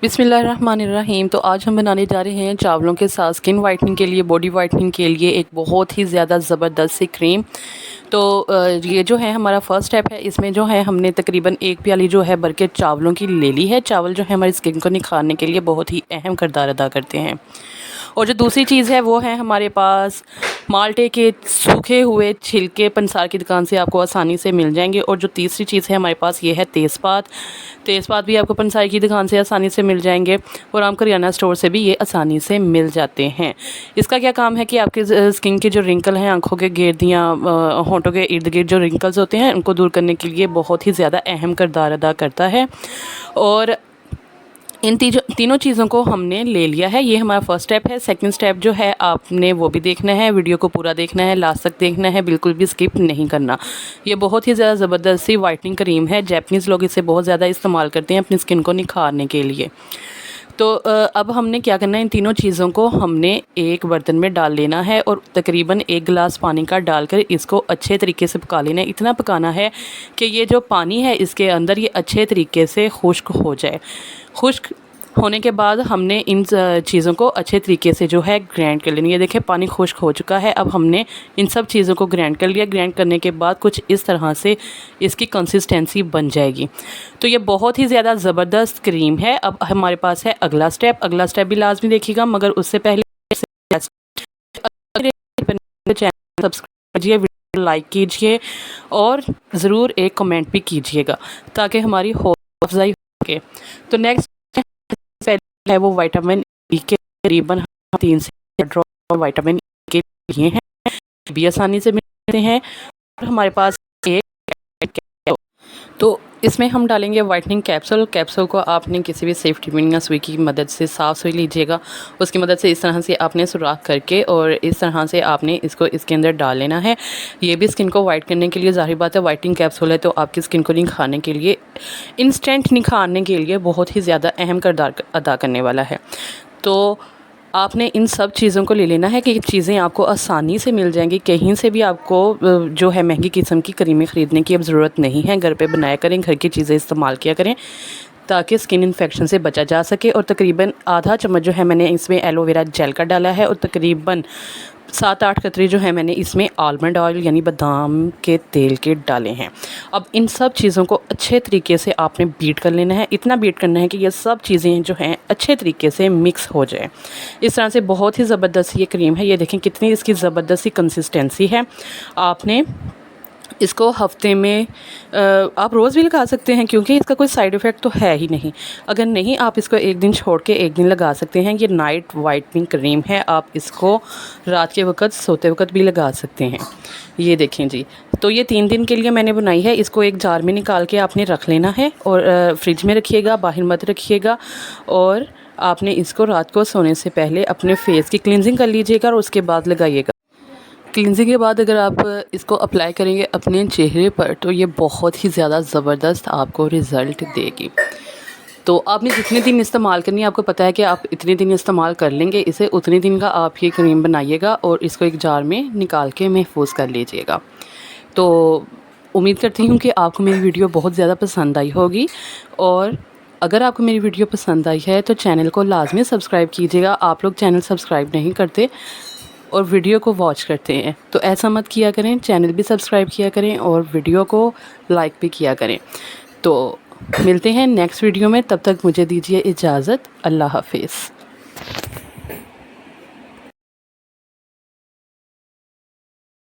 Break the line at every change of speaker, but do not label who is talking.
बिस्मिल्लाहिर्रहमानिर्रहीम। तो आज हम बनाने जा रहे हैं चावलों के साथ स्किन वाइटनिंग के लिए, बॉडी वाइटनिंग के लिए एक बहुत ही ज़्यादा ज़बरदस्त सी क्रीम। तो ये जो है हमारा फर्स्ट स्टेप है। इसमें जो है हमने तकरीबन एक प्याली जो है भर के चावलों की ले ली है। चावल जो है हमारी स्किन को निखारने के लिए बहुत ही अहम किरदार अदा करते हैं। और जो दूसरी चीज़ है वो है हमारे पास माल्टे के सूखे हुए छिलके पंसार की दुकान से आपको आसानी से मिल जाएंगे। और जो तीसरी चीज़ है हमारे पास ये है तेज़पात। तेज़पात भी आपको पंसार की दुकान से आसानी से मिल जाएंगे और आम करियाना स्टोर से भी ये आसानी से मिल जाते हैं। इसका क्या काम है कि आपके स्किन के जो रिंकल हैं, आंखों के गिर्द या होंठों के इर्द गिर्द जो रिंकल्स होते हैं उनको दूर करने के लिए बहुत ही ज़्यादा अहम किरदार अदा करता है। और इन तीनों चीज़ों को हमने ले लिया है। ये हमारा फर्स्ट स्टेप है। सेकंड स्टेप जो है आपने वो भी देखना है, वीडियो को पूरा देखना है, लास्ट तक देखना है, बिल्कुल भी स्किप नहीं करना। ये बहुत ही ज़्यादा ज़बरदस्त सी वाइटनिंग क्रीम है। जैपनीज़ लोग इसे बहुत ज़्यादा इस्तेमाल करते हैं अपनी स्किन को निखारने के लिए। तो अब हमने क्या करना है, इन तीनों चीज़ों को हमने एक बर्तन में डाल लेना है और तकरीबन 1 गिलास पानी का डालकर इसको अच्छे तरीके से पका लेना है। इतना पकाना है कि ये जो पानी है इसके अंदर ये अच्छे तरीके से खुश्क हो जाए। खुश्क होने के बाद हमने इन चीज़ों को अच्छे तरीके से जो है ग्राइंड कर लेनी है। देखिए पानी खुश्क हो चुका है। अब हमने इन सब चीज़ों को ग्राइंड कर लिया। ग्राइंड करने के बाद कुछ इस तरह से इसकी कंसिस्टेंसी बन जाएगी। तो ये बहुत ही ज़्यादा ज़बरदस्त क्रीम है। अब हमारे पास है अगला स्टेप। अगला स्टेप भी लाजमी देखिएगा, मगर उससे पहले चैनल सब्सक्राइब कीजिए, वीडियो लाइक कीजिए और ज़रूर एक कमेंट भी कीजिएगा ताकि हमारी हौसला अफजाई हो सके। तो नेक्स्ट है वो विटामिन ई के तकरीबन 3 से ड्रॉप विटामिन ई के लिए हैं, भी आसानी से मिलते हैं। और हमारे पास एक तो इसमें हम डालेंगे वाइटनिंग कैप्सूल। कैप्सूल को आपने किसी भी सेफ्टी पिन या सुई की मदद से साफ़ सुई लीजिएगा। उसकी मदद से इस तरह से आपने सुराख करके और इस तरह से आपने इसको इसके अंदर डाल लेना है। ये भी स्किन को वाइट करने के लिए, ज़ाहिर बात है वाइटनिंग कैप्सूल है तो आपकी स्किन को निखारने के लिए, इंस्टेंट निखारने के लिए बहुत ही ज़्यादा अहम किरदार अदा करने वाला है। तो आपने इन सब चीज़ों को ले लेना है कि ये चीज़ें आपको आसानी से मिल जाएंगी। कहीं से भी आपको जो है महंगी किस्म की क्रीमें ख़रीदने की अब ज़रूरत नहीं है। घर पे बनाया करें, घर की चीज़ें इस्तेमाल किया करें ताकि स्किन इन्फेक्शन से बचा जा सके। और तकरीबन आधा चम्मच जो है मैंने इसमें एलोवेरा जेल का डाला है और तकरीबन 7-8 कतरे जो है मैंने इसमें आलमंड ऑयल यानी बादाम के तेल के डाले हैं। अब इन सब चीज़ों को अच्छे तरीके से आपने बीट कर लेना है। इतना बीट करना है कि ये सब चीज़ें जो हैं अच्छे तरीके से मिक्स हो जाए। इस तरह से बहुत ही ज़बरदस्त ये क्रीम है। ये देखें कितनी इसकी ज़बरदस्त सी कंसिस्टेंसी है। आपने इसको हफ्ते में आप रोज़ भी लगा सकते हैं क्योंकि इसका कोई साइड इफ़ेक्ट तो है ही नहीं। अगर नहीं, आप इसको एक दिन छोड़ के एक दिन लगा सकते हैं। ये नाइट वाइटनिंग क्रीम है। आप इसको रात के वक्त सोते वक्त भी लगा सकते हैं। ये देखें जी। तो ये 3 दिन के लिए मैंने बनाई है। इसको एक जार में निकाल के आपने रख लेना है और फ्रिज में रखिएगा, बाहर मत रखिएगा। और आपने इसको रात को सोने से पहले अपने फेस की क्लिनजिंग कर लीजिएगा और उसके बाद लगाइएगा। क्लिनजिंग के बाद अगर आप इसको अप्लाई करेंगे अपने चेहरे पर तो ये बहुत ही ज़्यादा ज़बरदस्त आपको रिज़ल्ट देगी। तो आपने जितने दिन इस्तेमाल करनी है, आपको पता है कि आप इतने दिन इस्तेमाल कर लेंगे इसे, उतने दिन का आप ये क्रीम बनाइएगा और इसको एक जार में निकाल के महफूज कर लीजिएगा। तो उम्मीद करती हूँ कि आपको मेरी वीडियो बहुत ज़्यादा पसंद आई होगी। और अगर आपको मेरी वीडियो पसंद आई है तो चैनल को लाजमी सब्सक्राइब कीजिएगा। आप लोग चैनल सब्सक्राइब नहीं करते और वीडियो को वॉच करते हैं, तो ऐसा मत किया करें। चैनल भी सब्सक्राइब किया करें और वीडियो को लाइक भी किया करें। तो मिलते हैं नेक्स्ट वीडियो में, तब तक मुझे दीजिए इजाज़त। अल्लाह हाफिज़।